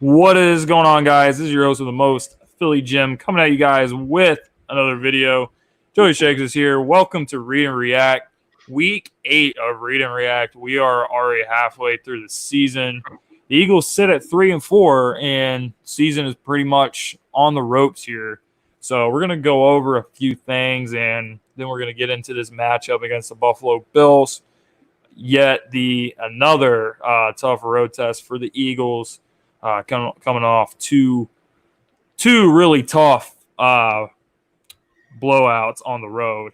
What is going on, guys? This is your host of the most, Philly Jim, coming at you guys with another video. Joey Shakes is here. Welcome to Read and React, Week 8 of Read and React. We are already halfway through the season. The Eagles sit at 3-4, and season is pretty much on the ropes here. So we're going to go over a few things, and then we're going to get into this matchup against the Buffalo Bills. Yet another tough road test for the Eagles. Coming off two really tough blowouts on the road.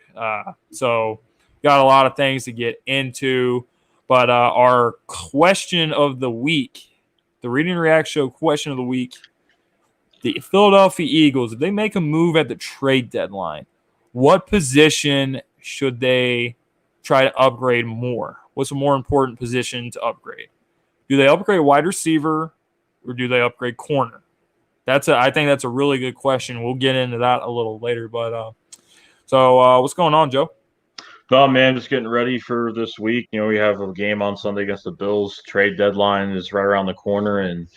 So got a lot of things to get into. But our question of the week, the Read and React Show question of the week, the Philadelphia Eagles, if they make a move at the trade deadline, what position should they try to upgrade more? What's a more important position to upgrade? Do they upgrade wide receiver, or do they upgrade corner? I think that's a really good question. We'll get into that a little later. But what's going on, Joe? No, man, just getting ready for this week. We have a game on Sunday against the Bills. Trade deadline is right around the corner, and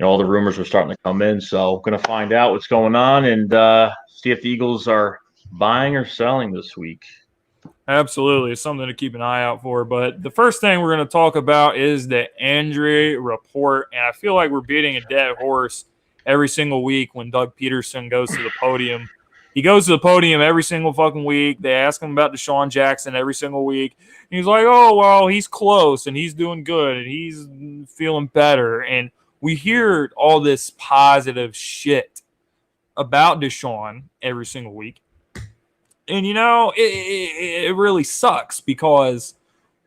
all the rumors are starting to come in. So going to find out what's going on and see if the Eagles are buying or selling this week. Absolutely. It's something to keep an eye out for. But the first thing we're going to talk about is the injury report. And I feel like we're beating a dead horse every single week when Doug Peterson goes to the podium. He goes to the podium every single fucking week. They ask him about DeSean Jackson every single week. And he's like, oh, well, he's close and he's doing good and he's feeling better. And we hear all this positive shit about DeSean every single week. And, it really sucks because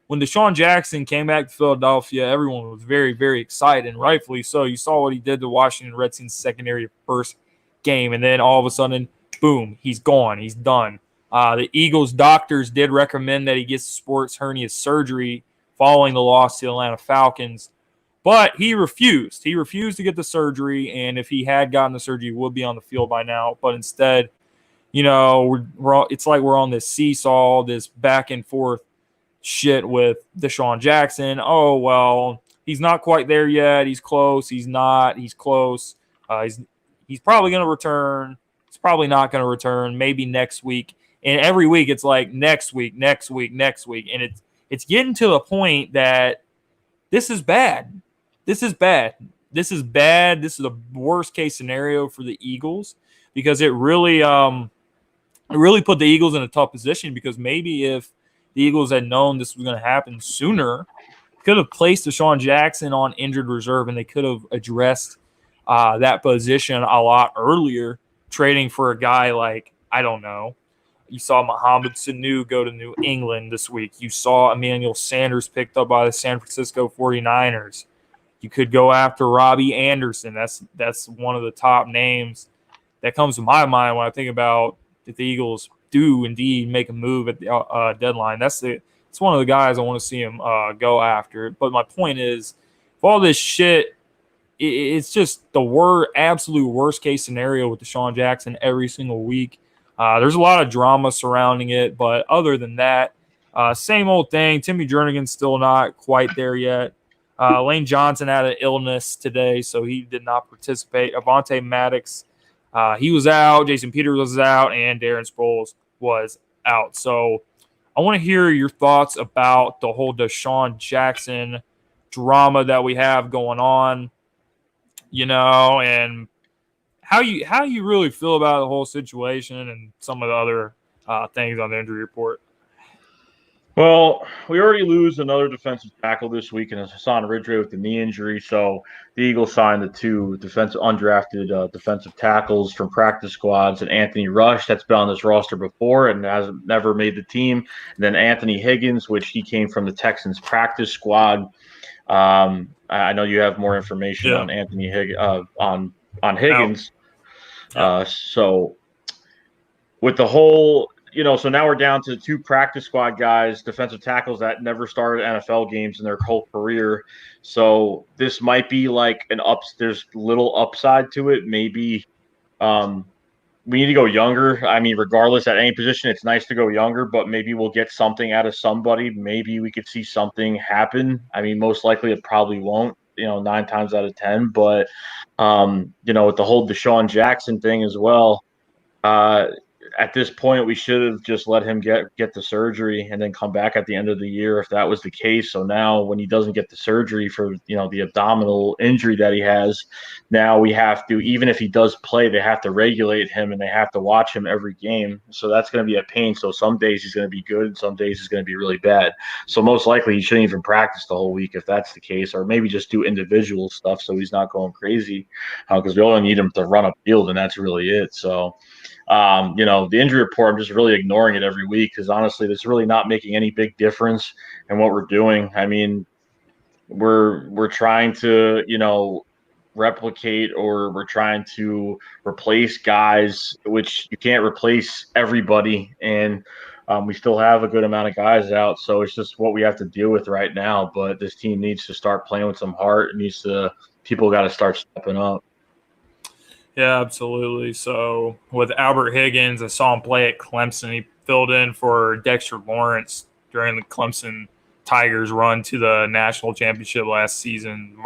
when DeSean Jackson came back to Philadelphia, everyone was very, very excited, and rightfully so. You saw what he did to Washington Redskins secondary first game, and then all of a sudden, boom, he's gone. He's done. The Eagles doctors did recommend that he gets sports hernia surgery following the loss to the Atlanta Falcons, but he refused. He refused to get the surgery, and if he had gotten the surgery, he would be on the field by now, but instead – it's like we're on this seesaw, this back and forth shit with DeSean Jackson. Oh, well, he's not quite there yet. He's close. He's not. He's close. He's probably going to return. He's probably not going to return. Maybe next week. And every week it's like next week. And it's getting to the point that this is bad. This is bad. This is bad. This is the worst case scenario for the Eagles because it really put the Eagles in a tough position because maybe if the Eagles had known this was going to happen sooner, could have placed DeSean Jackson on injured reserve and they could have addressed that position a lot earlier, trading for a guy like, I don't know, you saw Mohamed Sanu go to New England this week. You saw Emmanuel Sanders picked up by the San Francisco 49ers. You could go after Robbie Anderson. That's one of the top names that comes to my mind when I think about if the Eagles do indeed make a move at the deadline. It's one of the guys I want to see him go after. But my point is, if all this shit, it's just the absolute worst case scenario with DeSean Jackson every single week. There's a lot of drama surrounding it, but other than that, same old thing. Timmy Jernigan's still not quite there yet. Lane Johnson had an illness today, so he did not participate. Avonte Maddox, he was out, Jason Peters was out, and Darren Sproles was out. So I want to hear your thoughts about the whole DeSean Jackson drama that we have going on, and how you really feel about the whole situation and some of the other things on the injury report. Well, we already lose another defensive tackle this week, and it's Hassan Ridgeway with the knee injury. So the Eagles signed the two undrafted defensive tackles from practice squads, and Anthony Rush, that's been on this roster before and has never made the team. And then Anthony Higgins, which he came from the Texans practice squad. I know you have more information on Anthony on Higgins. So with the whole. So now we're down to two practice squad guys, defensive tackles that never started NFL games in their whole career. So this might be like there's little upside to it. Maybe we need to go younger. I mean, regardless, at any position, it's nice to go younger, but maybe we'll get something out of somebody. Maybe we could see something happen. I mean, most likely it probably won't. 9 times out of 10. But with the whole Deshaun Jackson thing as well, at this point, we should have just let him get the surgery and then come back at the end of the year if that was the case. So now when he doesn't get the surgery for, the abdominal injury that he has, now we have to, even if he does play, they have to regulate him and they have to watch him every game. So that's going to be a pain. So some days he's going to be good and some days he's going to be really bad. So most likely he shouldn't even practice the whole week if that's the case, or maybe just do individual stuff so he's not going crazy, because we only need him to run upfield and that's really it. So the injury report, I'm just really ignoring it every week because honestly, it's really not making any big difference in what we're doing. I mean, we're trying to, replicate, or we're trying to replace guys, which you can't replace everybody. And we still have a good amount of guys out. So it's just what we have to deal with right now. But this team needs to start playing with some heart. People got to start stepping up. Yeah, absolutely. So with Albert Higgins, I saw him play at Clemson. He filled in for Dexter Lawrence during the Clemson Tigers run to the national championship last season.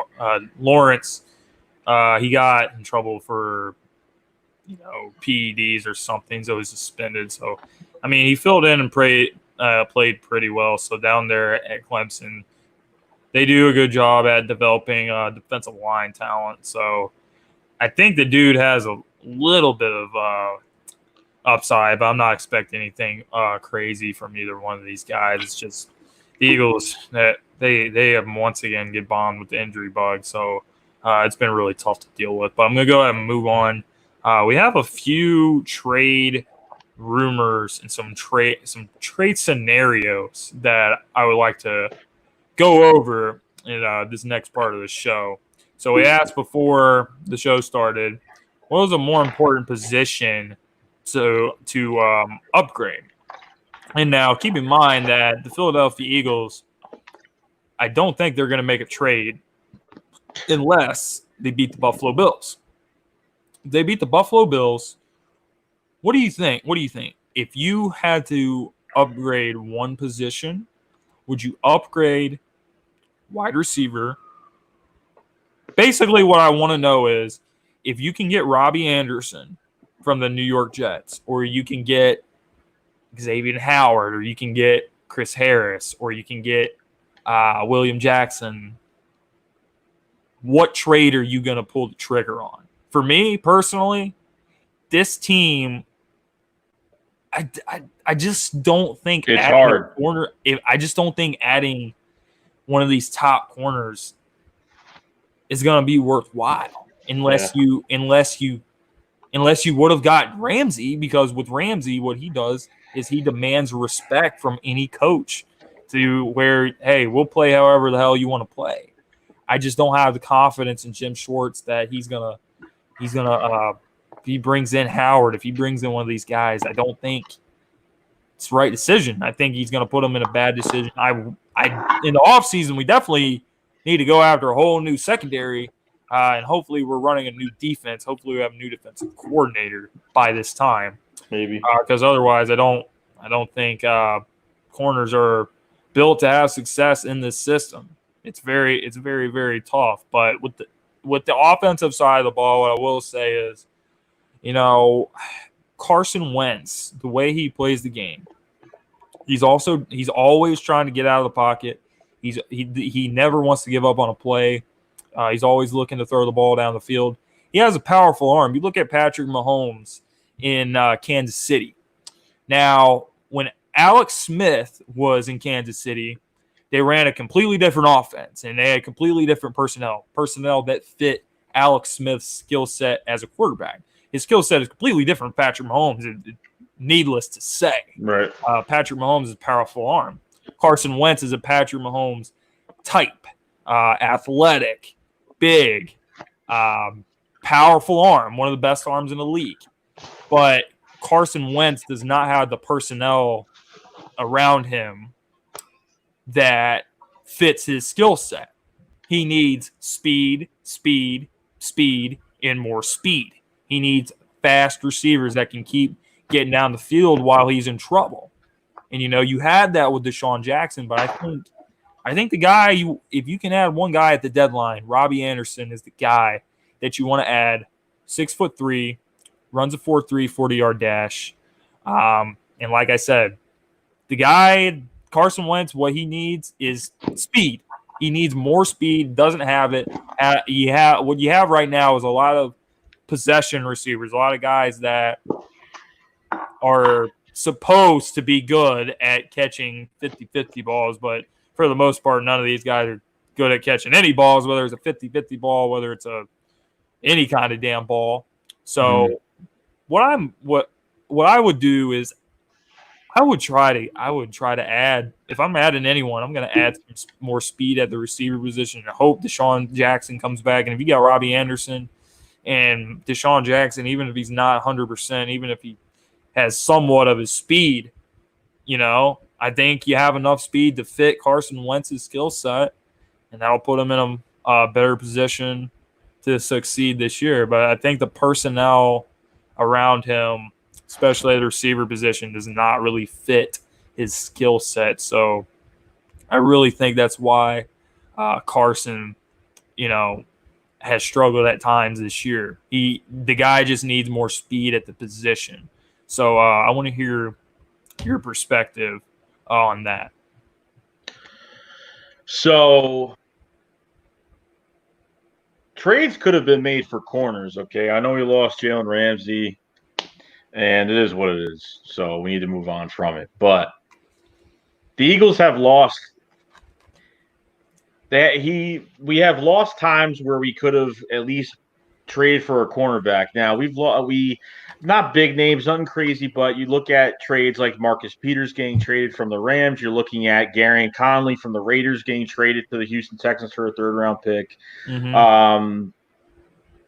Lawrence, he got in trouble for, PEDs or something, so he was suspended. So, I mean, he filled in and played pretty well. So down there at Clemson, they do a good job at developing defensive line talent. So I think the dude has a little bit of upside, but I'm not expecting anything crazy from either one of these guys. It's just the Eagles that they have once again get bombed with the injury bug, so it's been really tough to deal with. But I'm going to go ahead and move on. We have a few trade rumors and some trade scenarios that I would like to go over in this next part of the show. So we asked before the show started, what was a more important position to upgrade? And now keep in mind that the Philadelphia Eagles, I don't think they're going to make a trade unless they beat the Buffalo Bills. If they beat the Buffalo Bills, what do you think? If you had to upgrade one position, would you upgrade wide receiver? Basically, what I want to know is if you can get Robbie Anderson from the New York Jets, or you can get Xavier Howard, or you can get Chris Harris, or you can get William Jackson, what trade are you going to pull the trigger on? For me, personally, this team, I just don't think it's hard. I just don't think adding one of these top corners is going to be worthwhile unless you would have gotten Ramsey, because with Ramsey, what he does is he demands respect from any coach to where, hey, we'll play however the hell you want to play. I just don't have the confidence in Jim Schwartz that he's gonna if he brings in Howard, if he brings in one of these guys, I don't think it's the right decision. I think he's gonna put him in a bad decision. I in the offseason, we definitely need to go after a whole new secondary, and hopefully we're running a new defense. Hopefully we have a new defensive coordinator by this time. Maybe, because otherwise, I don't think corners are built to have success in this system. It's very, very tough. But with the offensive side of the ball, what I will say is, Carson Wentz, the way he plays the game, he's always trying to get out of the pocket. He never wants to give up on a play. He's always looking to throw the ball down the field. He has a powerful arm. You look at Patrick Mahomes in Kansas City. Now, when Alex Smith was in Kansas City, they ran a completely different offense, and they had completely different personnel that fit Alex Smith's skill set as a quarterback. His skill set is completely different from Patrick Mahomes, needless to say. Right. Patrick Mahomes is a powerful arm. Carson Wentz is a Patrick Mahomes type, athletic, big, powerful arm, one of the best arms in the league. But Carson Wentz does not have the personnel around him that fits his skill set. He needs speed, and more speed. He needs fast receivers that can keep getting down the field while he's in trouble. And, you had that with Deshaun Jackson, but I think I think the guy, if you can add one guy at the deadline, Robbie Anderson is the guy that you want to add. 6'3", runs a 4.3 40-yard dash. And like I said, the guy, Carson Wentz, what he needs is speed. He needs more speed, doesn't have it. What you have right now is a lot of possession receivers, a lot of guys that are supposed to be good at catching 50-50 balls, but for the most part, none of these guys are good at catching any balls, whether it's a 50-50 ball, whether it's any kind of damn ball. So what I would do is I would try to add, if I'm adding anyone, I'm going to add some more speed at the receiver position and hope Deshaun Jackson comes back. And if you got Robbie Anderson and Deshaun Jackson, even if he's not 100%, even if he has somewhat of his speed, I think you have enough speed to fit Carson Wentz's skill set, and that'll put him in a better position to succeed this year. But I think the personnel around him, especially at the receiver position, does not really fit his skill set. So I really think that's why Carson, has struggled at times this year. The guy just needs more speed at the position. So I want to hear your perspective on that. So trades could have been made for corners, okay? I know we lost Jalen Ramsey, and it is what it is. So we need to move on from it. But the Eagles have lost we have lost times where we could have at least traded for a cornerback. Now we not big names, nothing crazy, but you look at trades like Marcus Peters getting traded from the Rams. You're looking at Gary Conley from the Raiders getting traded to the Houston Texans for a 3rd-round pick. Mm-hmm.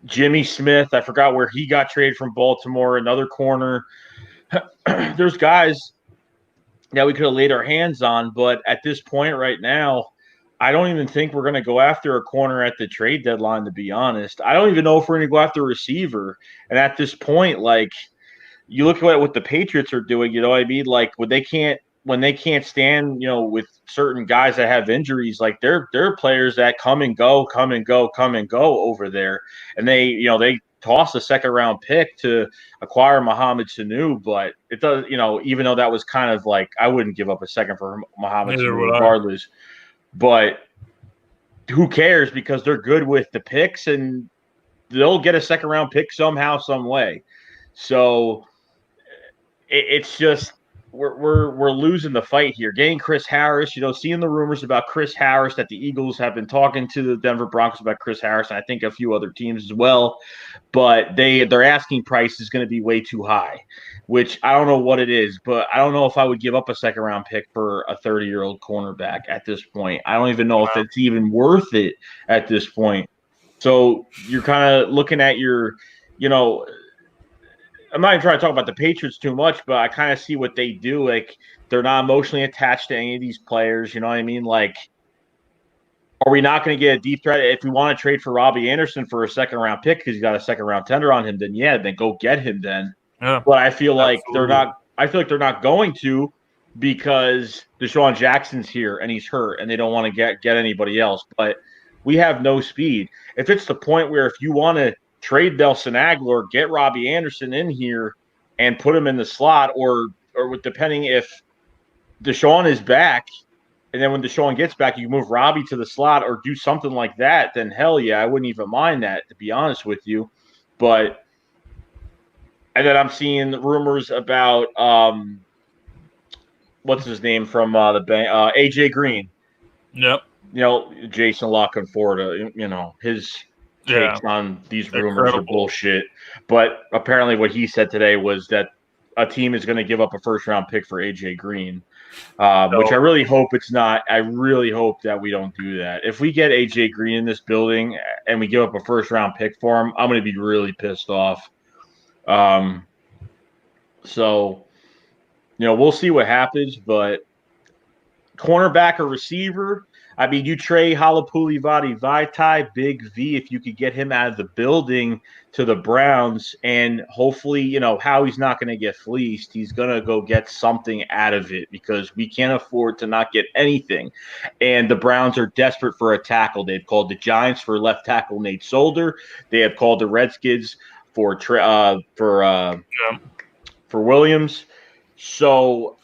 Jimmy Smith, I forgot where he got traded from Baltimore, another corner. There's guys that we could have laid our hands on, but at this point right now, I don't even think we're going to go after a corner at the trade deadline, to be honest. I don't even know if we're going to go after a receiver. And at this point, like, you look at what the Patriots are doing, you know what I mean? Like, when they can't stand, with certain guys that have injuries, like they're players that come and go over there. And they toss a 2nd-round pick to acquire Mohamed Sanu, but it does, even though that was kind of like, I wouldn't give up a second for Mohamed Sanu regardless. But who cares, because they're good with the picks and they'll get a 2nd-round pick somehow, some way. So it's just we're losing the fight here. Getting Chris Harris, seeing the rumors about Chris Harris, that the Eagles have been talking to the Denver Broncos about Chris Harris, and I think a few other teams as well. But their asking price is going to be way too high, which I don't know what it is, but I don't know if I would give up a 2nd-round pick for a 30-year-old cornerback at this point. I don't even know if it's even worth it at this point. So you're kind of looking at your, I'm not even trying to talk about the Patriots too much, but I kind of see what they do. Like, they're not emotionally attached to any of these players. You know what I mean? Like, are we not going to get a deep threat? If we want to trade for Robbie Anderson for a 2nd-round pick because he's got a 2nd-round tender on him, then go get him then. Yeah, but I feel like they're not. I feel like they're not going to, because Deshaun Jackson's here and he's hurt, and they don't want to get anybody else. But we have no speed. If it's the point where if you want to trade Nelson Agholor, get Robbie Anderson in here and put him in the slot, or depending if Deshaun is back, and then when Deshaun gets back, you move Robbie to the slot or do something like that, then hell yeah, I wouldn't even mind that, to be honest with you. But and then I'm seeing rumors about what's his name from the bank, AJ Green. Yep. Jason La Conforta, his takes on these rumors are bullshit. But apparently what he said today was that a team is going to give up a 1st-round pick for AJ Green, which I really hope it's not. I really hope that we don't do that. If we get AJ Green in this building and we give up a 1st-round pick for him, I'm going to be really pissed off. So, we'll see what happens, but cornerback or receiver, I mean, you trade Halapoulivaati Vaitai, Big V, if you could get him out of the building to the Browns, and hopefully, Howie's not going to get fleeced. He's going to go get something out of it because we can't afford to not get anything. And the Browns are desperate for a tackle. They've called the Giants for left tackle Nate Solder. They have called the Redskins for Williams. So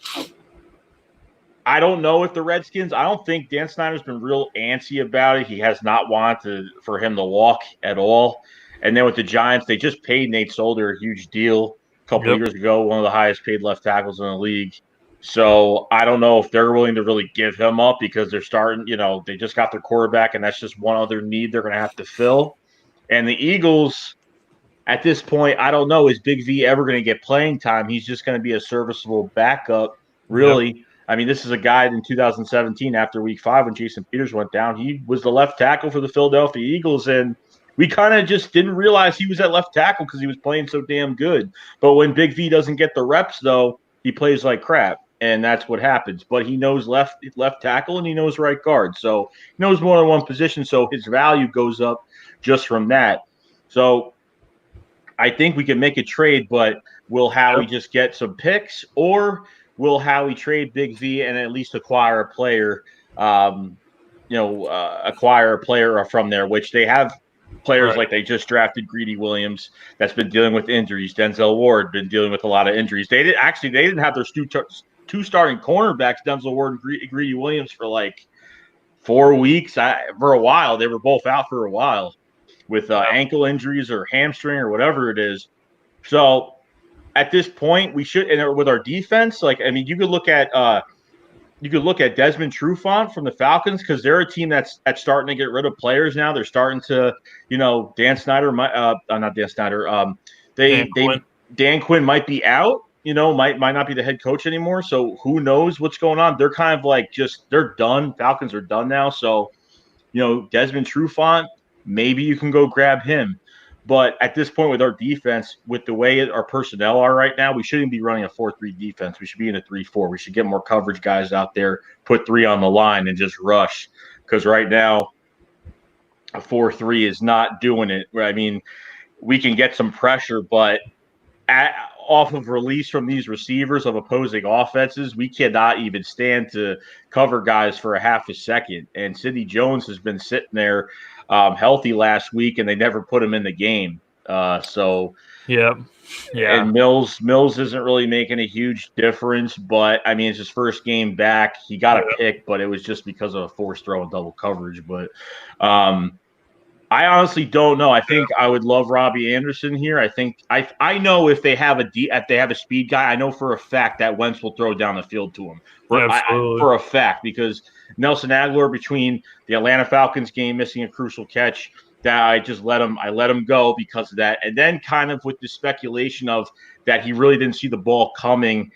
I don't know if the Redskins. I don't think Dan Snyder's been real antsy about it. He has not wanted for him to walk at all. And then with the Giants, they just paid Nate Solder a huge deal a couple of years ago, one of the highest paid left tackles in the league. So I don't know if they're willing to really give him up because they're starting. They just got their quarterback, and that's just one other need they're going to have to fill. And the Eagles, at this point, I don't know. Is Big V ever going to get playing time? He's just going to be a serviceable backup, really. Yep. I mean, this is a guy in 2017 after week 5 when Jason Peters went down. He was the left tackle for the Philadelphia Eagles, and we kind of just didn't realize he was at left tackle because he was playing so damn good. But when Big V doesn't get the reps, though, he plays like crap, and that's what happens. But he knows left tackle and he knows right guard. So he knows more than one position, so his value goes up just from that. So I think we can make a trade, but will Howie just get some picks, or will Howie trade Big V and at least acquire a player, from there, which they have players like they just drafted Greedy Williams that's been dealing with injuries. Denzel Ward been dealing with a lot of injuries. They didn't have their two starting cornerbacks, Denzel Ward and Greedy Williams, for like 4 weeks. For a while, they were both out for a while with ankle injuries or hamstring or whatever it is. So at this point, we should, and with our defense, you could look at Desmond Trufant from the Falcons because they're a team that's starting to get rid of players now. They're starting to, Dan Snyder, not Dan Snyder. Dan Quinn might be out. Might not be the head coach anymore. So who knows what's going on? They're kind of like they're done. Falcons are done now. So, Desmond Trufant, maybe you can go grab him. But at this point with our defense, with the way our personnel are right now, we shouldn't be running a 4-3 defense. We should be in a 3-4. We should get more coverage guys out there, put 3 on the line, and just rush. Because right now, a 4-3 is not doing it. I mean, we can get some pressure, but off of release from these receivers of opposing offenses, we cannot even stand to cover guys for a half a second. And Sidney Jones has been sitting there healthy last week, and they never put him in the game. Yeah. And Mills isn't really making a huge difference, but I mean, it's his first game back. He got a pick, but it was just because of a forced throw and double coverage. But I honestly don't know. I think I would love Robbie Anderson here. I think I know if they have a speed guy, I know for a fact that Wentz will throw down the field to him. For a fact, because Nelson Aguilar, between the Atlanta Falcons game missing a crucial catch, that I let him go because of that. And then kind of with the speculation of that he really didn't see the ball coming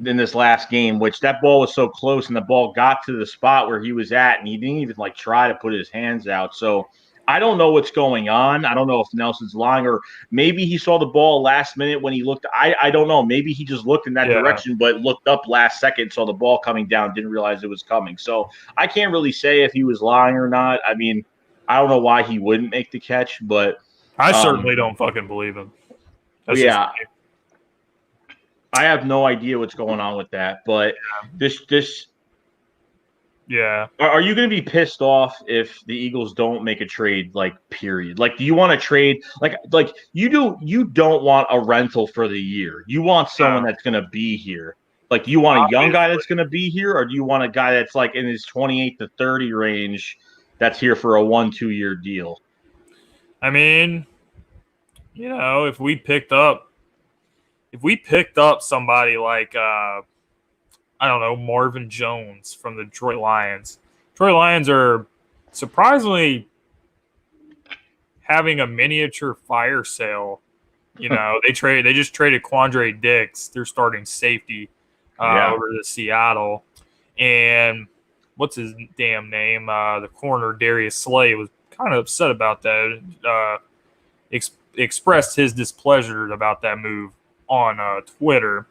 in this last game, which that ball was so close and the ball got to the spot where he was at and he didn't even try to put his hands out. So I don't know what's going on. I don't know if Nelson's lying, or maybe he saw the ball last minute when he looked. I don't know. Maybe he just looked in that direction, but looked up last second, saw the ball coming down, didn't realize it was coming. So I can't really say if he was lying or not. I mean, I don't know why he wouldn't make the catch, but I certainly don't fucking believe him. I have no idea what's going on with that, but this. Yeah. Are you going to be pissed off if the Eagles don't make a trade, period? Do you want to trade? You don't want a rental for the year. You want someone that's going to be here. Do you want a young guy that's going to be here, or do you want a guy that's in his 28 to 30 range that's here for a 1-2 year deal? I mean, if we picked up somebody like I don't know, Marvin Jones from the Detroit Lions. Detroit Lions are surprisingly having a miniature fire sale. They just traded Quandre Diggs, their starting safety, over to Seattle. And what's his damn name? The corner, Darius Slay, was kind of upset about that. Expressed his displeasure about that move on Twitter.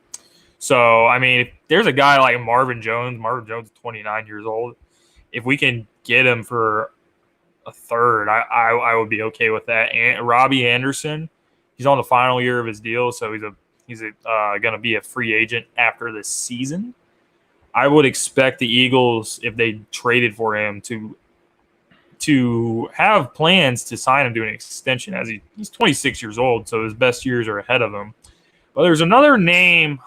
So, I mean, if there's a guy like Marvin Jones is 29 years old. If we can get him for a third, I would be okay with that. And Robbie Anderson, he's on the final year of his deal, so he's going to be a free agent after this season. I would expect the Eagles, if they traded for him, to have plans to sign him to an extension, as he's 26 years old, so his best years are ahead of him. But there's another name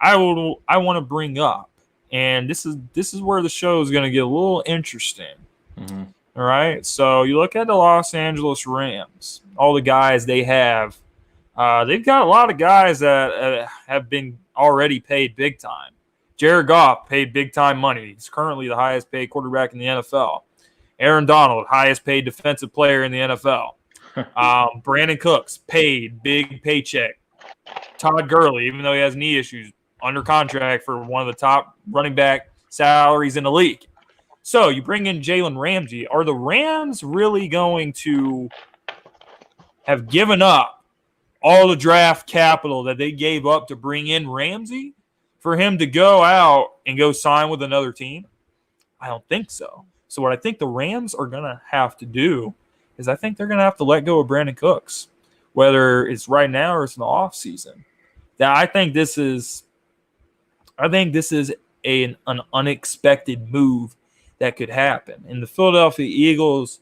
I want to bring up, and this is where the show is going to get a little interesting. Mm-hmm. All right, so you look at the Los Angeles Rams, all the guys they have. They've got a lot of guys that have been already paid big time. Jared Goff paid big time money. He's currently the highest paid quarterback in the NFL. Aaron Donald, highest paid defensive player in the NFL. Brandon Cooks, paid big paycheck. Todd Gurley, even though he has knee issues, under contract for one of the top running back salaries in the league. So you bring in Jalen Ramsey. Are the Rams really going to have given up all the draft capital that they gave up to bring in Ramsey for him to go out and go sign with another team? I don't think so. So what I think the Rams are going to have to do is I think they're going to have to let go of Brandon Cooks, whether it's right now or it's in the offseason. Now, I think this is an unexpected move that could happen. And the Philadelphia Eagles,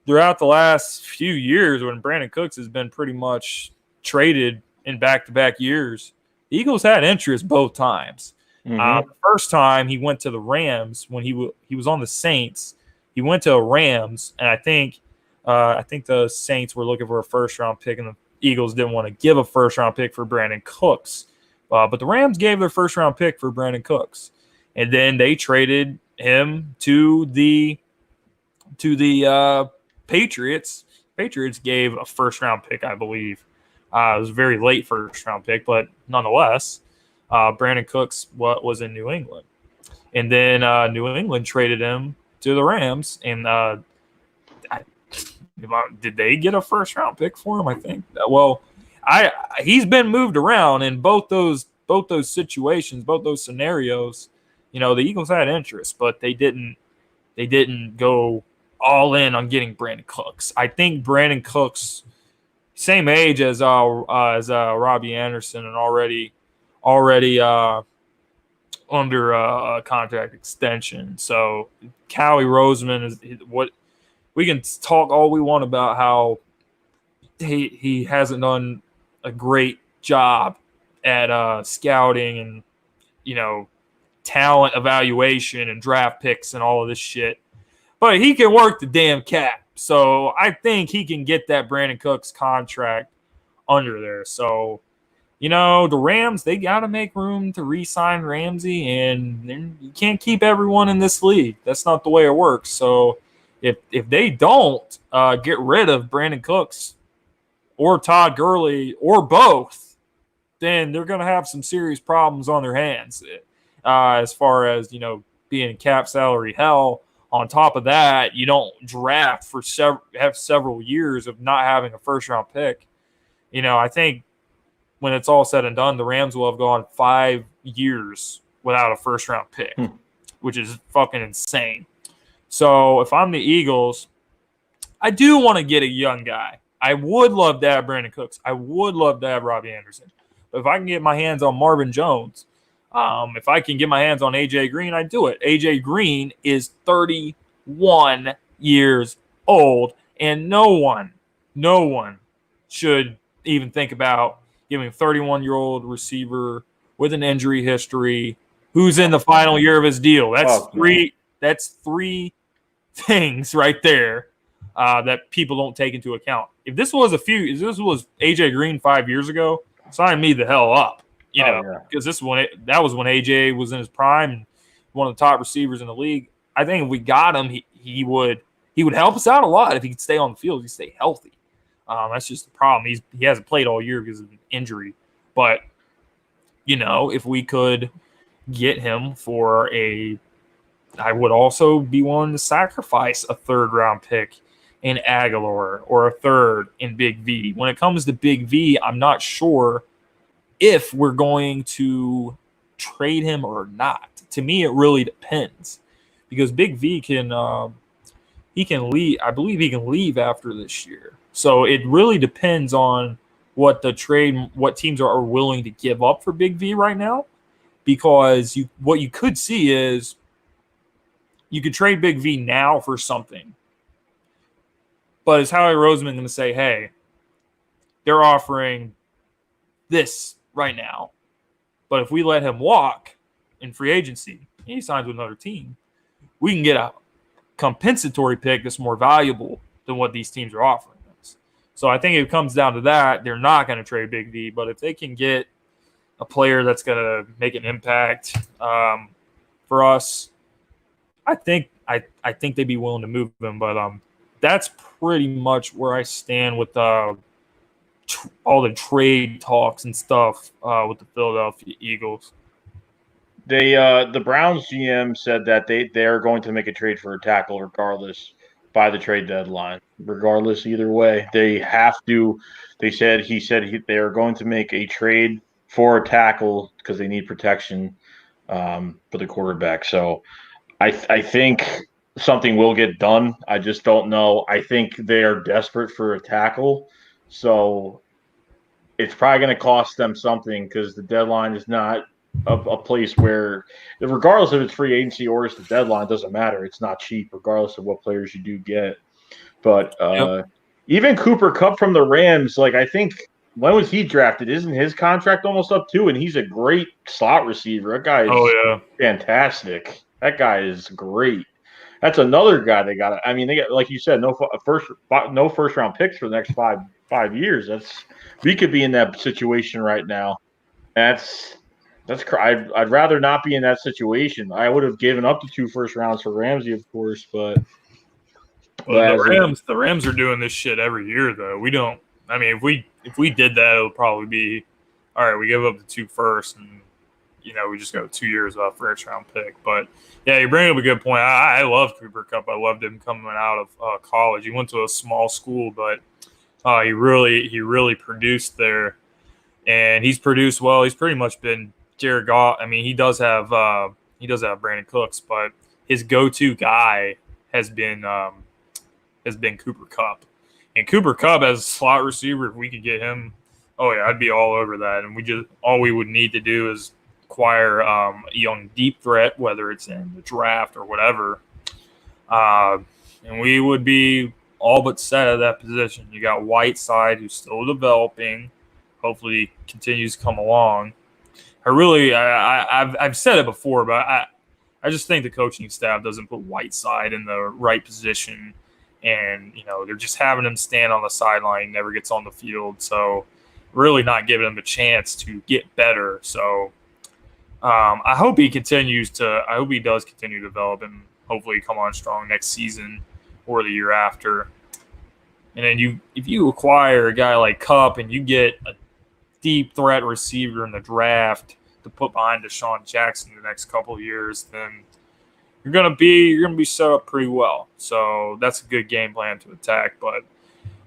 throughout the last few years when Brandon Cooks has been pretty much traded in back-to-back years, the Eagles had interest both times. Mm-hmm. The first time he went to the Rams when he was on the Saints, he went to the Rams, and I think the Saints were looking for a first-round pick, and the Eagles didn't want to give a first-round pick for Brandon Cooks. But the Rams gave their first-round pick for Brandon Cooks, and then they traded him to the Patriots. Patriots gave a first-round pick, I believe. It was a very late first-round pick, but nonetheless, Brandon Cooks was in New England. And then New England traded him to the Rams, and did they get a first-round pick for him? I think. Well, he's been moved around in both those situations, both those scenarios. You know, the Eagles had interest, but they didn't go all in on getting Brandon Cooks. I think Brandon Cooks, same age as Robbie Anderson, and already under a contract extension. So Callie Roseman is what we can talk all we want about, how he hasn't done a great job at scouting and, you know, talent evaluation and draft picks and all of this shit. But he can work the damn cap. So I think he can get that Brandon Cooks contract under there. So, you know, the Rams, they got to make room to re-sign Ramsey, and you can't keep everyone in this league. That's not the way it works. So if they don't get rid of Brandon Cooks or Todd Gurley or both, then they're going to have some serious problems on their hands as far as, you know, being cap salary hell. On top of that, you don't draft for several years of not having a first-round pick. You know, I think when it's all said and done, the Rams will have gone 5 years without a first-round pick, which is fucking insane. So if I'm the Eagles, I do want to get a young guy. I would love to have Brandon Cooks. I would love to have Robbie Anderson. But if I can get my hands on Marvin Jones, if I can get my hands on A.J. Green, I do it. A.J. Green is 31 years old, and no one should even think about giving a 31-year-old receiver with an injury history who's in the final year of his deal. That's three things right there that people don't take into account. If this was A.J. Green 5 years ago, sign me the hell up. You know, because that was when AJ was in his prime and one of the top receivers in the league. I think if we got him, he would help us out a lot if he could stay on the field, he'd stay healthy. That's just the problem. He hasn't played all year because of an injury. But, you know, if we could get him for I would also be willing to sacrifice a third-round pick in Aguilar or a third in Big V. When it comes to Big V, I'm not sure if we're going to trade him or not. To me, it really depends, because Big V can he can leave. I believe he can leave after this year. So it really depends on what teams are willing to give up for Big V right now, because what you could see is you could trade Big V now for something. But is Howie Roseman going to say, hey, they're offering this right now, but if we let him walk in free agency and he signs with another team, we can get a compensatory pick that's more valuable than what these teams are offering us. So I think it comes down to that. They're not going to trade Big V, but if they can get a player that's going to make an impact for us, I think they'd be willing to move him. But that's pretty much where I stand with all the trade talks and stuff with the Philadelphia Eagles. The Browns GM said that they are going to make a trade for a tackle regardless by the trade deadline. Regardless, either way, they have to. He said they are going to make a trade for a tackle because they need protection for the quarterback. So I think something will get done. I just don't know. I think they are desperate for a tackle, so it's probably going to cost them something because the deadline is not a place where, regardless if it's free agency or it's the deadline, it doesn't matter. It's not cheap, regardless of what players you do get. But even Cooper Kupp from the Rams, like, I think, when was he drafted? Isn't his contract almost up too? And he's a great slot receiver. That guy is fantastic. That guy is great. That's another guy they got. I mean, they got, like you said, no first round picks for the next five years. We could be in that situation right now. I'd rather not be in that situation. I would have given up the 2 first rounds for Ramsey, of course, but the Rams are doing this shit every year, though. We don't. I mean, if we did that, it would probably be all right. We give up the 2 first, and we just go 2 years off first round pick. But yeah, you bring up a good point. I love Cooper Kupp. I loved him coming out of college. He went to a small school, but he really produced there, and he's produced well. He's pretty much been Jared Goff. I mean, he does have Brandon Cooks, but his go-to guy has been Cooper Kupp. And Cooper Kupp as a slot receiver, if we could get him, oh yeah, I'd be all over that. And all we would need to do is acquire a young deep threat, whether it's in the draft or whatever, and we would be all but set at that position. You got Whiteside, who's still developing, hopefully continues to come along. I've said it before, but I just think the coaching staff doesn't put Whiteside in the right position, and they're just having him stand on the sideline, never gets on the field, so really not giving him a chance to get better. So I hope he does continue to develop and hopefully come on strong next season or the year after. And then if you acquire a guy like Kupp and you get a deep threat receiver in the draft to put behind Deshaun Jackson the next couple of years, then you're gonna be set up pretty well. So that's a good game plan to attack. But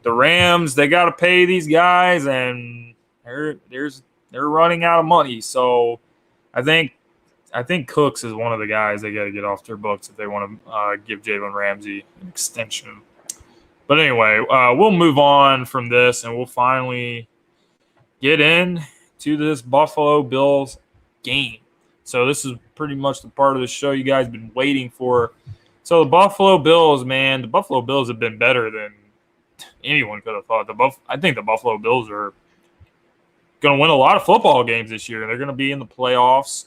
the Rams, they got to pay these guys, and they're running out of money. So I think Cooks is one of the guys they got to get off their books if they want to give Jalen Ramsey an extension. But anyway, we'll move on from this, and we'll finally get into this Buffalo Bills game. So this is pretty much the part of the show you guys have been waiting for. So the Buffalo Bills, man, have been better than anyone could have thought. I think the Buffalo Bills are going to win a lot of football games this year. They're going to be in the playoffs.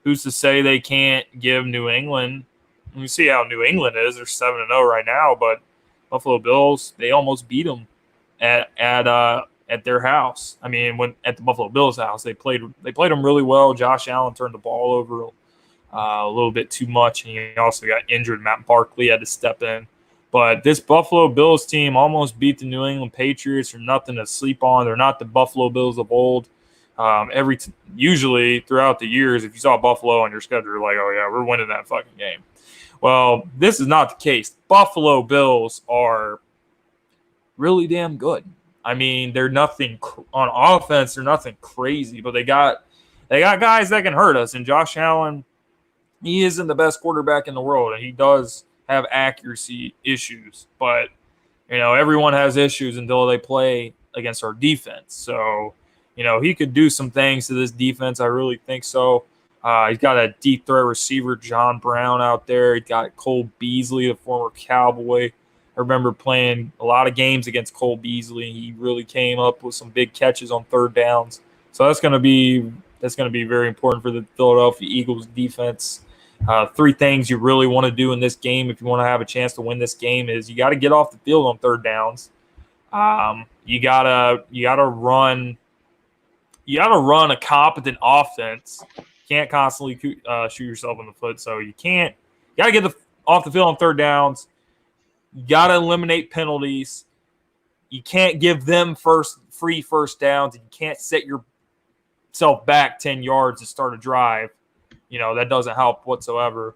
Who's to say they can't give New England? You see how New England is. They're 7-0 right now, but Buffalo Bills, they almost beat them at their house. I mean, at the Buffalo Bills house, they played them really well. Josh Allen turned the ball over a little bit too much, and he also got injured. Matt Barkley had to step in. But this Buffalo Bills team almost beat the New England Patriots. They're nothing to sleep on. They're not the Buffalo Bills of old. Usually throughout the years, if you saw Buffalo on your schedule, you're like, oh yeah, we're winning that fucking game. Well, this is not the case. Buffalo Bills are really damn good. I mean, they're nothing on offense. They're nothing crazy, but they got guys that can hurt us. And Josh Allen, he isn't the best quarterback in the world, and he does have accuracy issues. But, everyone has issues until they play against our defense. So, he could do some things to this defense. I really think so. He's got a deep threat receiver, John Brown, out there. He's got Cole Beasley, the former Cowboy. I remember playing a lot of games against Cole Beasley. He really came up with some big catches on third downs. So that's going to be very important for the Philadelphia Eagles defense. 3 things you really want to do in this game if you want to have a chance to win this game is you got to get off the field on third downs. You gotta run a competent offense. Can't constantly shoot yourself in the foot. So you got to get off the field on third downs. You got to eliminate penalties. You can't give them free first downs. And you can't set yourself back 10 yards to start a drive. That doesn't help whatsoever.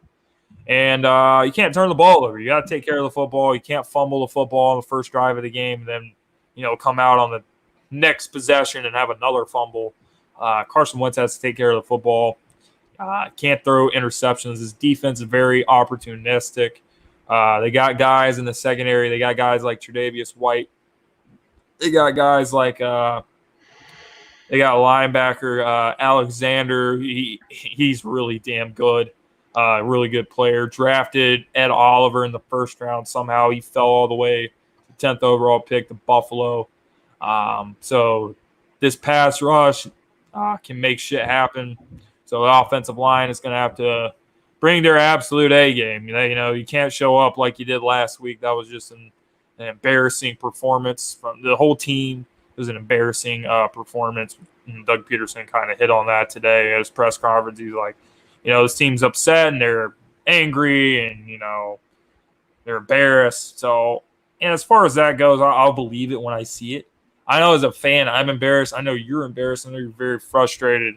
And you can't turn the ball over. You got to take care of the football. You can't fumble the football on the first drive of the game and then, come out on the next possession and have another fumble. Carson Wentz has to take care of the football. Can't throw interceptions. His defense is very opportunistic. They got guys in the secondary. They got guys like Tre'Davious White. They got guys like they got linebacker Alexander. He's really damn good. Really good player. Drafted Ed Oliver in the first round. Somehow he fell all the way to 10th overall pick to Buffalo. So this pass rush can make shit happen. So the offensive line is going to have to bring their absolute A game. You can't show up like you did last week. That was just an embarrassing performance from the whole team. It was an embarrassing performance. And Doug Peterson kind of hit on that today at his press conference. He's like, this team's upset and they're angry and, they're embarrassed. So, and as far as that goes, I'll believe it when I see it. I know as a fan, I'm embarrassed. I know you're embarrassed. I know you're very frustrated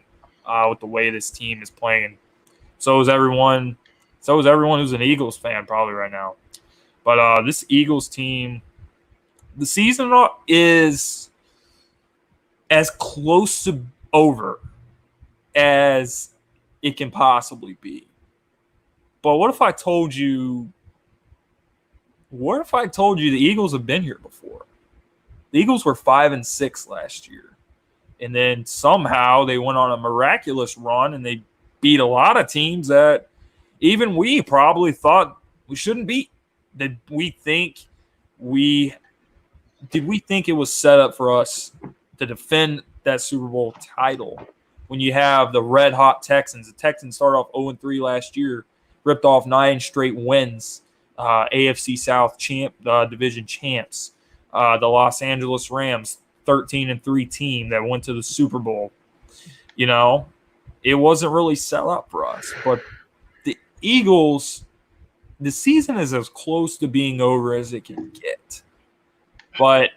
with the way this team is playing. So is everyone who's an Eagles fan probably right now. But this Eagles team, the season is as close to over as it can possibly be. But what if I told you the Eagles have been here before? The Eagles were 5-6 last year. And then somehow they went on a miraculous run and they beat a lot of teams that even we probably thought we shouldn't beat. Did we think it was set up for us to defend that Super Bowl title when you have the red hot Texans? The Texans started off 0-3 last year, ripped off 9 straight wins, AFC South division champs. The Los Angeles Rams, 13-3 team that went to the Super Bowl. It wasn't really set up for us. But the Eagles, the season is as close to being over as it can get. But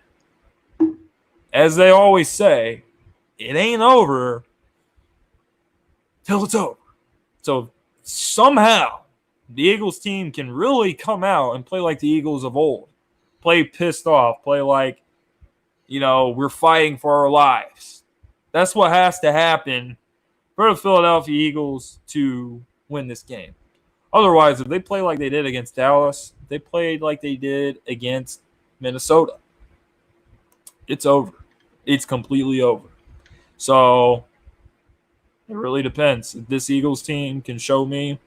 as they always say, it ain't over till it's over. So somehow the Eagles team can really come out and play like the Eagles of old. Play pissed off. Play like, we're fighting for our lives. That's what has to happen for the Philadelphia Eagles to win this game. Otherwise, if they play like they did against Dallas, they played like they did against Minnesota, it's over. It's completely over. So it really depends. If this Eagles team can show me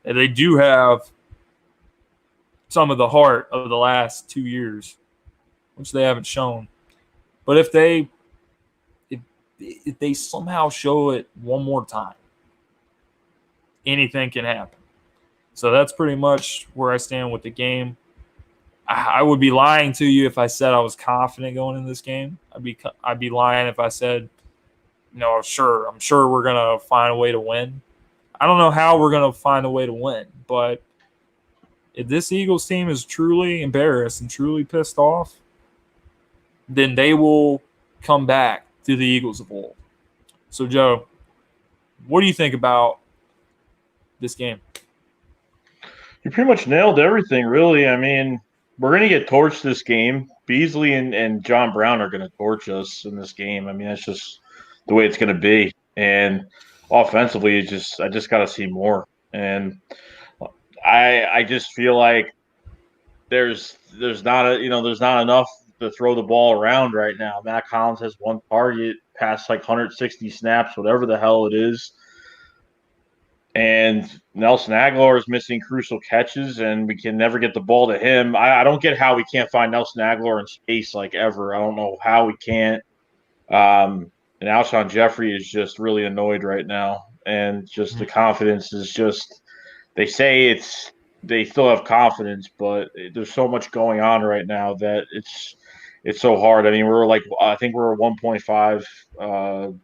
that they do have some of the heart of the last 2 years, which they haven't shown. But if they somehow show it one more time, anything can happen. So that's pretty much where I stand with the game. I would be lying to you if I said I was confident going in this game. I'd be lying if I said, I'm sure we're gonna find a way to win. I don't know how we're gonna find a way to win, but if this Eagles team is truly embarrassed and truly pissed off, then they will come back to the Eagles of old. So, Joe, what do you think about this game? You pretty much nailed everything, really. I mean, we're going to get torched this game. Beasley and John Brown are going to torch us in this game. I mean, that's just the way it's going to be. And offensively, I just got to see more. And I just feel like there's not enough to throw the ball around right now. Matt Collins has one target, past like 160 snaps, whatever the hell it is. And Nelson Aguilar is missing crucial catches, and we can never get the ball to him. I don't get how we can't find Nelson Aguilar in space like ever. I don't know how we can't. And Alshon Jeffrey is just really annoyed right now, and just the confidence is just. They say they still have confidence, but there's so much going on right now that it's so hard. I mean, I think we're 1.5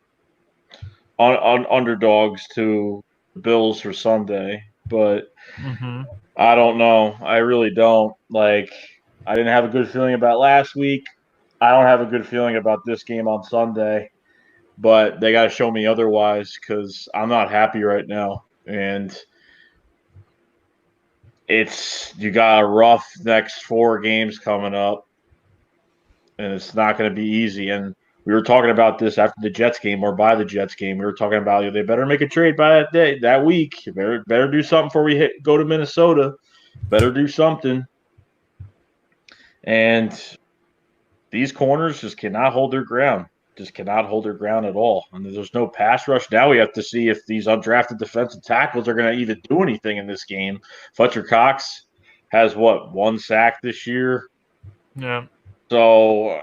underdogs to the Bills for Sunday, but I don't know. I really don't. Like, I didn't have a good feeling about last week. I don't have a good feeling about this game on Sunday, but they got to show me otherwise because I'm not happy right now. And you got a rough next 4 games coming up, and it's not going to be easy. And we were talking about this after the Jets game or by the Jets game. We were talking about they better make a trade by that week. You better do something before we go to Minnesota. Better do something. And these corners just cannot hold their ground. Just cannot hold their ground at all. And there's no pass rush. Now we have to see if these undrafted defensive tackles are going to even do anything in this game. Fletcher Cox has, 1 sack this year? Yeah. So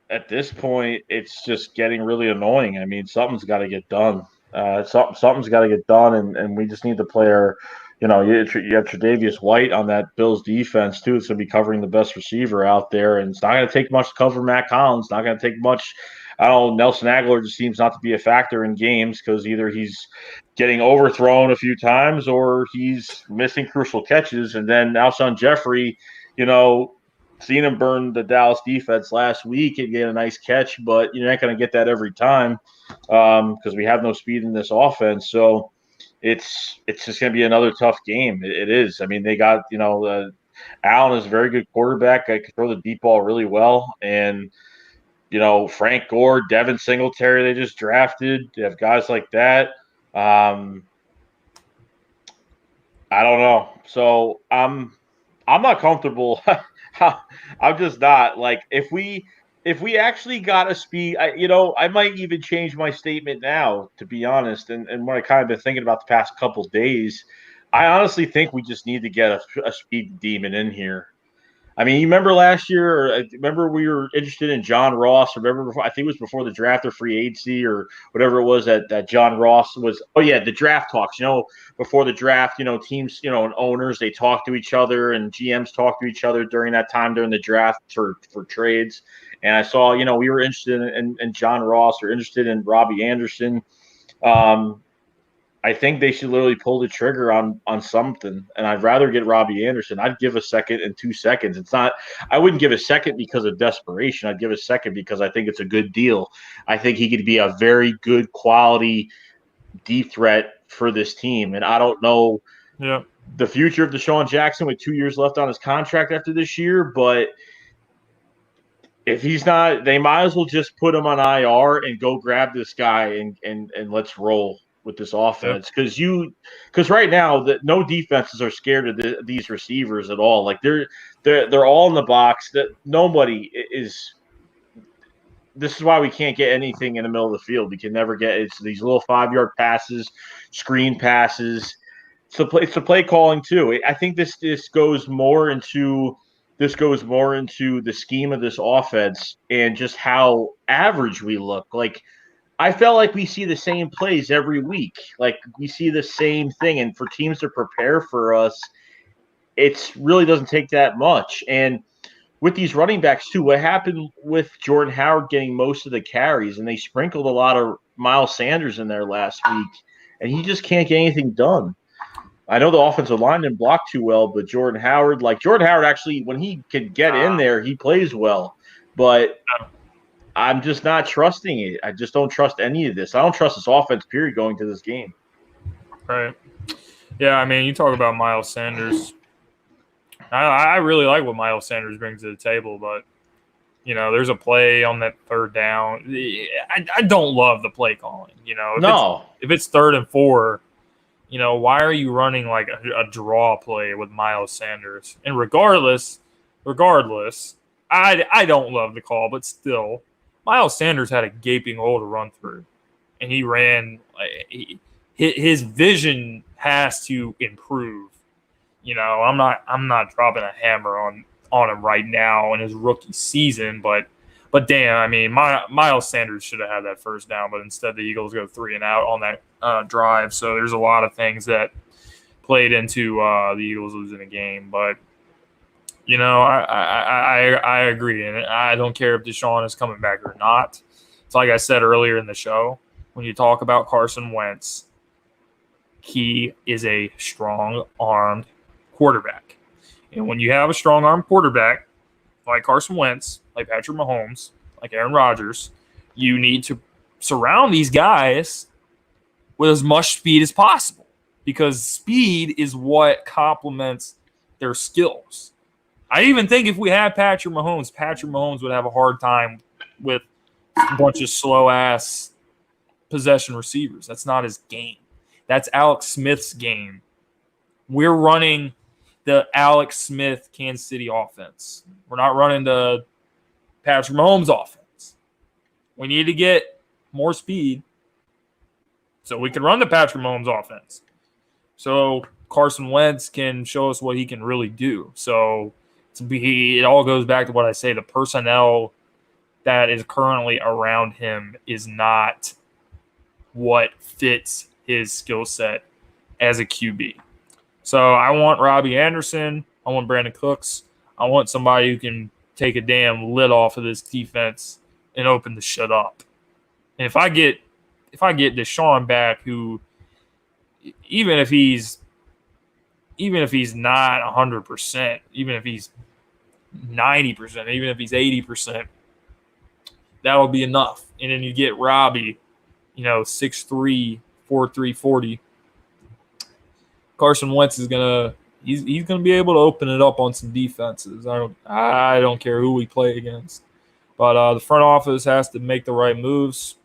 at this point, it's just getting really annoying. I mean, something's got to get done. Something's got to get done, and we just need to play our – you have Tre'Davious White on that Bills defense, too. It's going to be covering the best receiver out there, and it's not going to take much to cover Matt Collins. Not going to take much – I don't know. Nelson Aguilar just seems not to be a factor in games because either he's getting overthrown a few times or he's missing crucial catches. And then Alshon Jeffrey, seen him burn the Dallas defense last week and get a nice catch, but you're not going to get that every time because we have no speed in this offense. So it's just going to be another tough game. It is. I mean, they got, Allen is a very good quarterback. I can throw the deep ball really well. And Frank Gore, Devin Singletary, they just drafted. They have guys like that. I don't know. So I'm not comfortable. I'm just not. Like, if we actually got a speed, I might even change my statement now, to be honest. And what I kind of been thinking about the past couple of days, I honestly think we just need to get a speed demon in here. I mean, you remember last year, or remember we were interested in John Ross, or remember before, I think it was before the draft or free agency or whatever it was that John Ross was, the draft talks, before the draft, teams, and owners, they talk to each other and GMs talk to each other during that time during the draft for trades. And I saw, we were interested in John Ross or interested in Robbie Anderson. I think they should literally pull the trigger on something, and I'd rather get Robbie Anderson. I'd give a second and 2 seconds. I wouldn't give a second because of desperation. I'd give a second because I think it's a good deal. I think he could be a very good quality deep threat for this team, and I don't know the future of Deshaun Jackson with 2 years left on his contract after this year, but if he's not, they might as well just put him on IR and go grab this guy and let's roll with this offense, because right now no defenses are scared of these receivers at all. Like they're all in the box. That nobody is. This is why we can't get anything in the middle of the field. We can never get it's these little 5-yard passes, screen passes. It's the play calling too. I think this goes more into the scheme of this offense and just how average we look. Like, I felt like we see the same plays every week. Like, we see the same thing. And for teams to prepare for us, it really doesn't take that much. And with these running backs, too, what happened with Jordan Howard getting most of the carries, and they sprinkled a lot of Miles Sanders in there last week, and he just can't get anything done. I know the offensive line didn't block too well, but Jordan Howard actually, when he can get in there, he plays well. But I'm just not trusting it. I just don't trust any of this. I don't trust this offense, period, going to this game. Right. Yeah, I mean, you talk about Miles Sanders. I really like what Miles Sanders brings to the table, but, there's a play on that 3rd down. I don't love the play calling. If it's 3rd and 4, Why are you running like a draw play with Miles Sanders? And regardless, I don't love the call, but still, Miles Sanders had a gaping hole to run through, and he ran. His vision has to improve. I'm not dropping a hammer on him right now in his rookie season, but damn, I mean, Miles Sanders should have had that first down, but instead the Eagles go 3 and out on that drive. So there's a lot of things that played into the Eagles losing a game, but I agree, and I don't care if Deshaun is coming back or not. It's like I said earlier in the show, when you talk about Carson Wentz, he is a strong-armed quarterback. And when you have a strong-armed quarterback like Carson Wentz, like Patrick Mahomes, like Aaron Rodgers, you need to surround these guys with as much speed as possible, because speed is what complements their skills. I even think if we had Patrick Mahomes would have a hard time with a bunch of slow-ass possession receivers. That's not his game. That's Alex Smith's game. We're running the Alex Smith Kansas City offense. We're not running the Patrick Mahomes offense. We need to get more speed so we can run the Patrick Mahomes offense. So Carson Wentz can show us what he can really do. So it all goes back to what I say. The personnel that is currently around him is not what fits his skill set as a QB. So I want Robbie Anderson. I want Brandon Cooks. I want somebody who can take a damn lid off of this defense and open the shit up. And if I get Deshaun back, who even if he's not 100%, even if he's 90%, even if he's 80%, that'll be enough. And then you get Robbie, 6'3", 4'3", 40. Carson Wentz is he's gonna be able to open it up on some defenses. I don't care who we play against, but the front office has to make the right moves,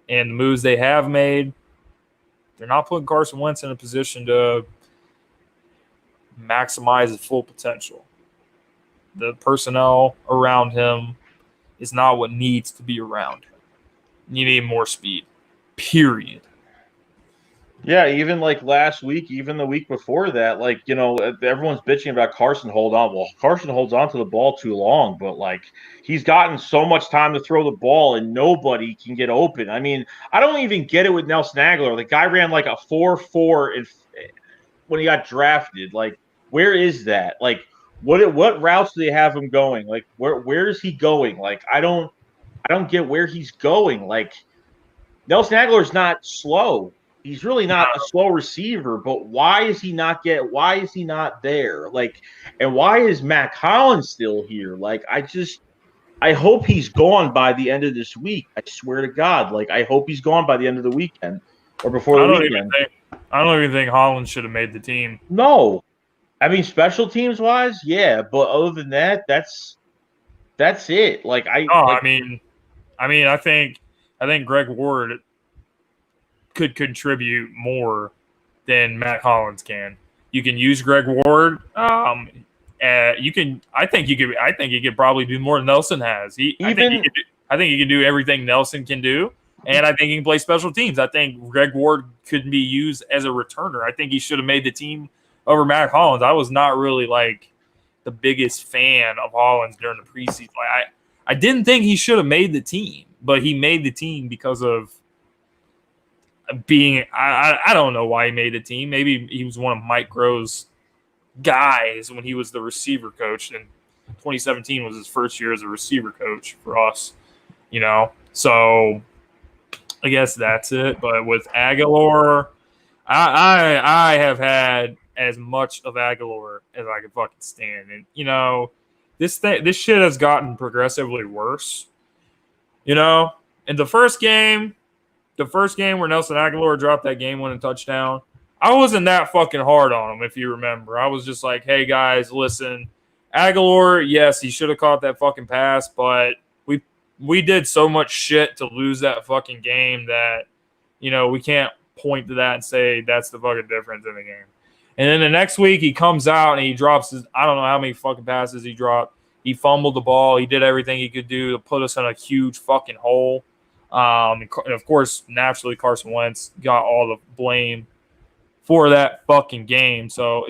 and the moves they have made, they're not putting Carson Wentz in a position to maximize his full potential. The personnel around him is not what needs to be around him. You need more speed, period. Yeah, even like last week, even the week before that, everyone's bitching about Carson hold on. Well, Carson holds on to the ball too long, but he's gotten so much time to throw the ball and nobody can get open. I mean, I don't even get it with Nelson Agholor. The guy ran like a 4.4 when he got drafted. Where is that? What routes do they have him going? Where is he going? I don't get where he's going. Nelson Agholor is not slow. He's really not a slow receiver, but why is he not there? And why is Mack Hollins still here? I hope he's gone by the end of this week. I swear to God. I hope he's gone by the end of the weekend or before the weekend. I don't even think Hollins should have made the team. No. I mean, special teams wise, yeah, but other than that, that's it. I think Greg Ward could contribute more than Matt Hollins can. You can use Greg Ward. I think he could probably do more than Nelson has. I think he can do everything Nelson can do, and I think he can play special teams. I think Greg Ward could be used as a returner. I think he should have made the team over Matt Hollins. I was not really the biggest fan of Hollins during the preseason. I didn't think he should have made the team, but he made the team because of being, I don't know why he made the team. Maybe he was one of Mike Groh's guys when he was the receiver coach, and 2017 was his first year as a receiver coach for us, So I guess that's it. But with Agholor, I have had as much of Agholor as I can fucking stand, and this shit has gotten progressively worse. In the first game where Nelson Agholor dropped that game-winning touchdown, I wasn't that fucking hard on him, if you remember. I was just like, hey, guys, listen, Agholor, yes, he should have caught that fucking pass, but we did so much shit to lose that fucking game that, we can't point to that and say that's the fucking difference in the game. And then the next week he comes out and he drops I don't know how many fucking passes he dropped. He fumbled the ball. He did everything he could do to put us in a huge fucking hole. And of course, naturally, Carson Wentz got all the blame for that fucking game. So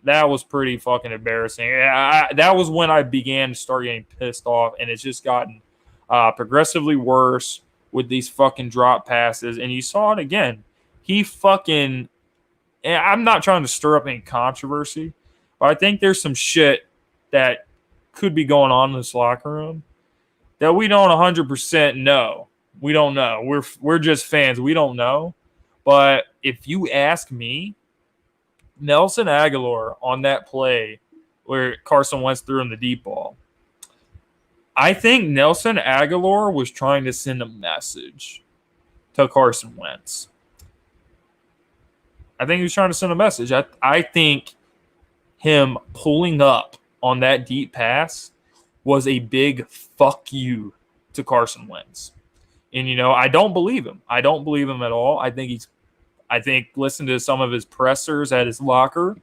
that was pretty fucking embarrassing. That was when I began to start getting pissed off, and it's just gotten progressively worse with these fucking drop passes. And you saw it again. He fucking – and I'm not trying to stir up any controversy, but I think there's some shit that could be going on in this locker room that we don't 100% know. We don't know. We're just fans. We don't know. But if you ask me, Nelson Agholor on that play where Carson Wentz threw him the deep ball, I think Nelson Agholor was trying to send a message to Carson Wentz. I think he was trying to send a message. I think him pulling up on that deep pass was a big fuck you to Carson Wentz. And, I don't believe him. I don't believe him at all. I think listen to some of his pressers at his locker.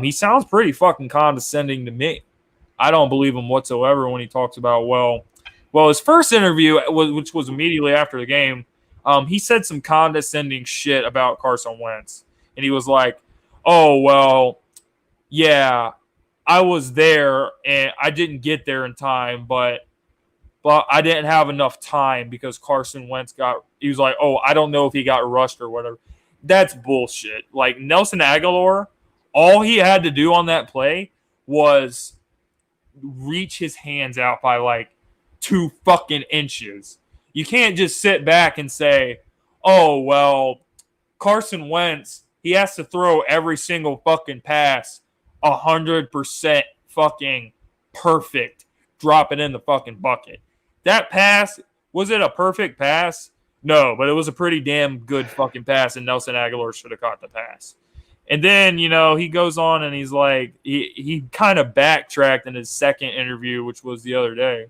He sounds pretty fucking condescending to me. I don't believe him whatsoever when he talks about, his first interview, which was immediately after the game, he said some condescending shit about Carson Wentz. And he was like, yeah, I was there and I didn't get there in time, but I didn't have enough time because Carson Wentz he was like, I don't know if he got rushed or whatever. That's bullshit. Like, Nelson Agholor, all he had to do on that play was reach his hands out by like 2 fucking inches. You can't just sit back and say, Carson Wentz, he has to throw every single fucking pass 100% fucking perfect. Drop it in the fucking bucket. That pass, was it a perfect pass? No, but it was a pretty damn good fucking pass, and Nelson Agholor should have caught the pass. And then, he goes on and he's like, he kind of backtracked in his second interview, which was the other day.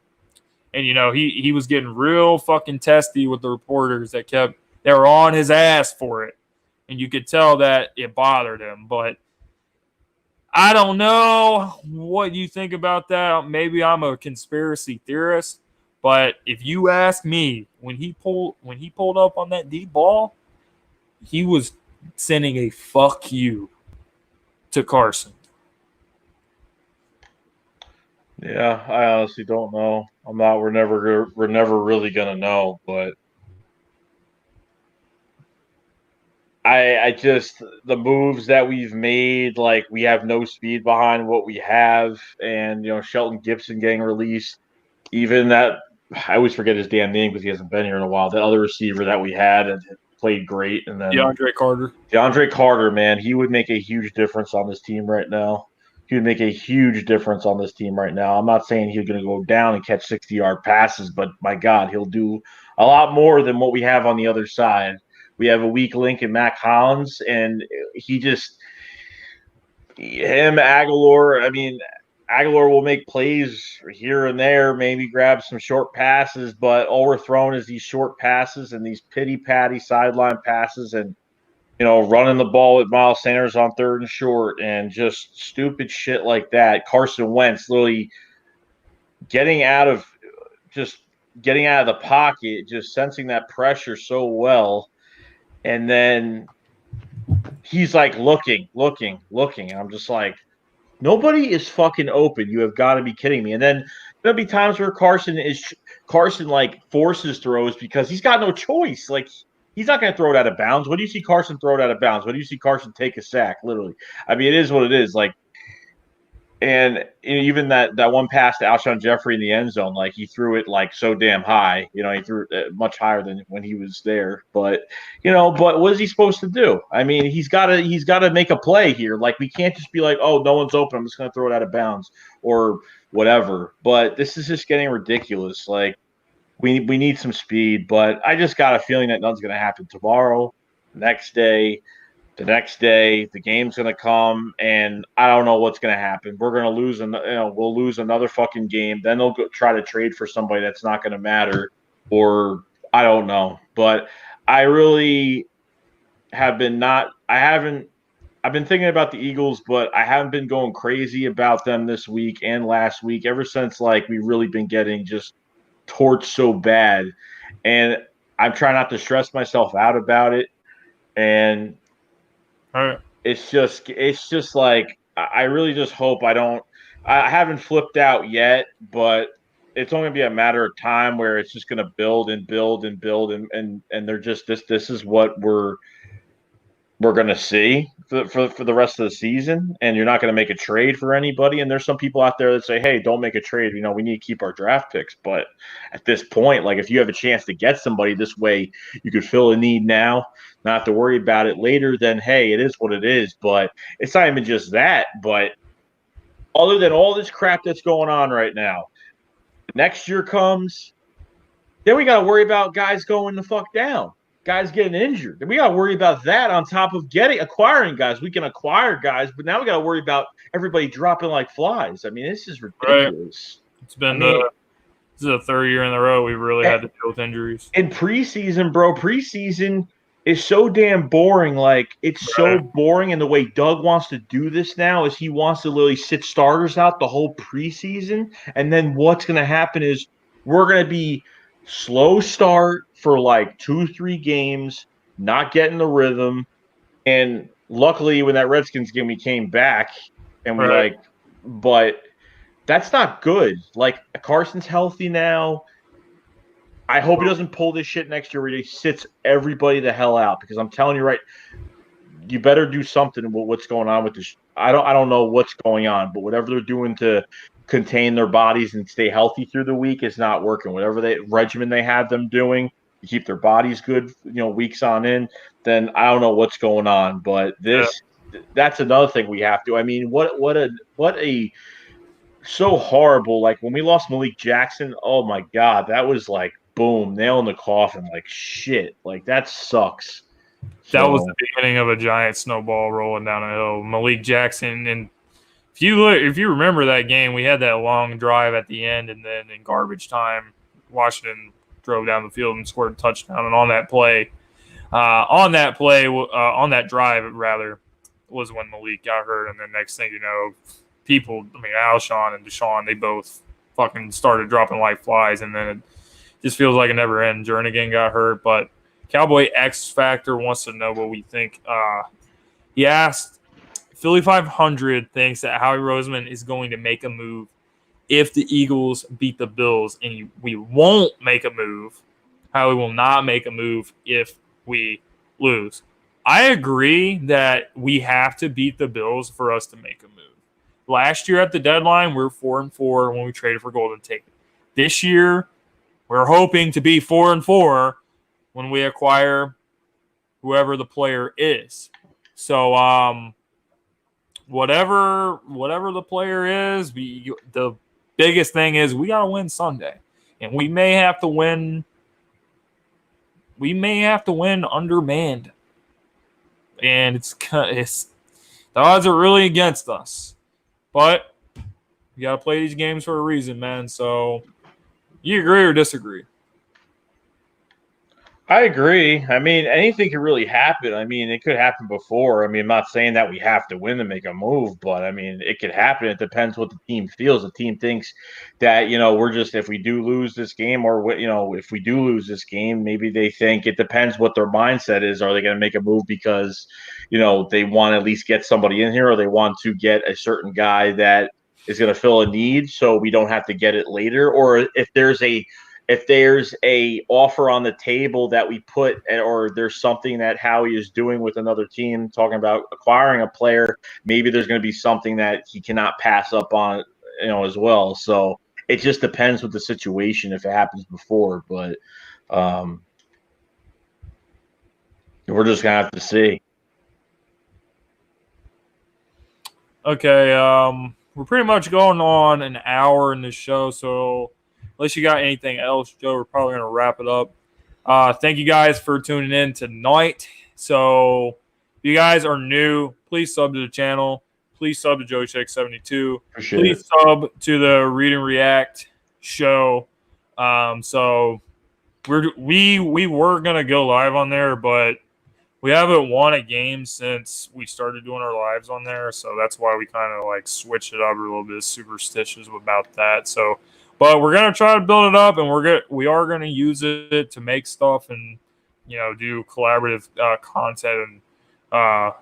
And, he was getting real fucking testy with the reporters they were on his ass for it. And you could tell that it bothered him. But I don't know what you think about that. Maybe I'm a conspiracy theorist. But if you ask me, when he pulled up on that deep ball, he was sending a fuck you to Carson. Yeah, I honestly don't know. We're never really gonna know, but I just, the moves that we've made, like, we have no speed behind what we have, and Shelton Gibson getting released, even that, I always forget his damn name because he hasn't been here in a while. That other receiver that we had and played great, and then DeAndre Carter, man, he would make a huge difference on this team right now. I'm not saying he's going to go down and catch 60-yard passes, but my God, he'll do a lot more than what we have on the other side. We have a weak link in Mac Hollins, and Agholor will make plays here and there, maybe grab some short passes, but all we're throwing is these short passes and these pity-patty sideline passes and, running the ball with Miles Sanders on 3rd and short and just stupid shit like that. Carson Wentz literally getting out of the pocket, just sensing that pressure so well. And then he's like looking. And I'm just like, nobody is fucking open. You have got to be kidding me. And then there'll be times where Carson like forces throws because he's got no choice. Like, he's not going to throw it out of bounds. When do you see Carson throw it out of bounds? When do you see Carson take a sack? Literally. I mean, it is what it is. Like, and even that one pass to Alshon Jeffrey in the end zone, like, he threw it like so damn high. He threw it much higher than when he was there. But but what is he supposed to do? I mean, he's got to make a play here. Like, we can't just be like, oh, no one's open, I'm just going to throw it out of bounds or whatever. But this is just getting ridiculous. Like, we need some speed. But I just got a feeling that nothing's going to happen tomorrow, the next day. The next day, the game's going to come, and I don't know what's going to happen. We're going to lose, we'll lose another fucking game. Then they'll try to trade for somebody that's not going to matter, or I don't know. But I really have been not. I haven't. I've been thinking about the Eagles, but I haven't been going crazy about them this week and last week. Ever since like we've really been getting just torched so bad, and I'm trying not to stress myself out about it. And All right. it's just like I really just hope I don't. I haven't flipped out yet, but it's only gonna be a matter of time where it's just gonna build and build and build and they're just this is what we're going to see for the rest of the season, and you're not going to make a trade for anybody. And there's some people out there that say, hey, don't make a trade. You know, we need to keep our draft picks. But at this point, like if you have a chance to get somebody this way, you could fill a need now, not have to worry about it later, then, hey, it is what it is. But it's not even just that. But other than all this crap that's going on right now, next year comes, then we got to worry about guys going the fuck down. Guys getting injured. We got to worry about that on top of acquiring guys. We can acquire guys, but now we got to worry about everybody dropping like flies. I mean, this is ridiculous. Right. It's been this is the third year in a row we've really had to deal with injuries. In preseason, bro, preseason is so damn boring. Like, it's so boring. And the way Doug wants to do this now is he wants to literally sit starters out the whole preseason. And then what's going to happen is we're going to be slow start for like 2-3 games, not getting the rhythm. And luckily when that Redskins game we came back and we're but that's not good. Like Carson's healthy now. I hope he doesn't pull this shit next year where he sits everybody the hell out, because I'm telling you right, you better do something with what's going on with this. I don't know what's going on, but whatever they're doing to contain their bodies and stay healthy through the week is not working. Whatever regimen they have them doing to keep their bodies good, weeks on end, then I don't know what's going on. But that's another thing we have to. I mean, what a so horrible. Like when we lost Malik Jackson, oh my God, that was like boom, nail in the coffin. Like shit, like that sucks. That was the beginning of a giant snowball rolling down a hill. Malik Jackson, and if you remember that game, we had that long drive at the end, and then in garbage time, Washington drove down the field and scored a touchdown. And on that drive, rather, was when Malik got hurt. And then next thing you know, Alshon and Deshaun, they both fucking started dropping like flies. And then it just feels like a never end. Jernigan got hurt, but Cowboy X Factor wants to know what we think. He asked, Philly 500 thinks that Howie Roseman is going to make a move if the Eagles beat the Bills, and we won't make a move. Howie will not make a move if we lose. I agree that we have to beat the Bills for us to make a move. Last year at the deadline, we were 4-4 when we traded for Golden Tate. This year, we're hoping to be 4-4 when we acquire whoever the player is. So, whatever the player is, the biggest thing is we got to win Sunday, and we may have to win. We may have to win undermanned, and it's the odds are really against us. But you got to play these games for a reason, man. So, you agree or disagree? I agree. I mean, anything can really happen. I mean, it could happen before. I mean, I'm not saying that we have to win to make a move, but I mean, it could happen. It depends what the team feels. The team thinks that, we're just, if we do lose this game, or, if we do lose this game, maybe they think it depends what their mindset is. Are they going to make a move because, they want to at least get somebody in here, or they want to get a certain guy that is going to fill a need so we don't have to get it later? Or if there's a offer on the table that we put, or there's something that Howie is doing with another team, talking about acquiring a player, maybe there's going to be something that he cannot pass up on, as well. So it just depends with the situation if it happens before, but we're just going to have to see. Okay. We're pretty much going on an hour in this show, so unless you got anything else, Joe, we're probably going to wrap it up. Thank you guys for tuning in tonight. So if you guys are new, please sub to the channel. Please sub to JoeCheck72. Please sub to the Read and React show. So we were going to go live on there, but we haven't won a game since we started doing our lives on there, so that's why we kind of like switched it up. We're a little bit superstitious about that. So, but we're gonna try to build it up, and we are gonna use it to make stuff and do collaborative content and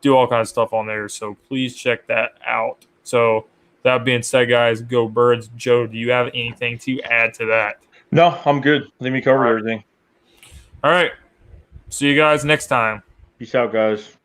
do all kinds of stuff on there. So please check that out. So that being said, guys, go Birds. Joe, do you have anything to add to that? No, I'm good. Let me cover everything. All right. See you guys next time. Peace out, guys.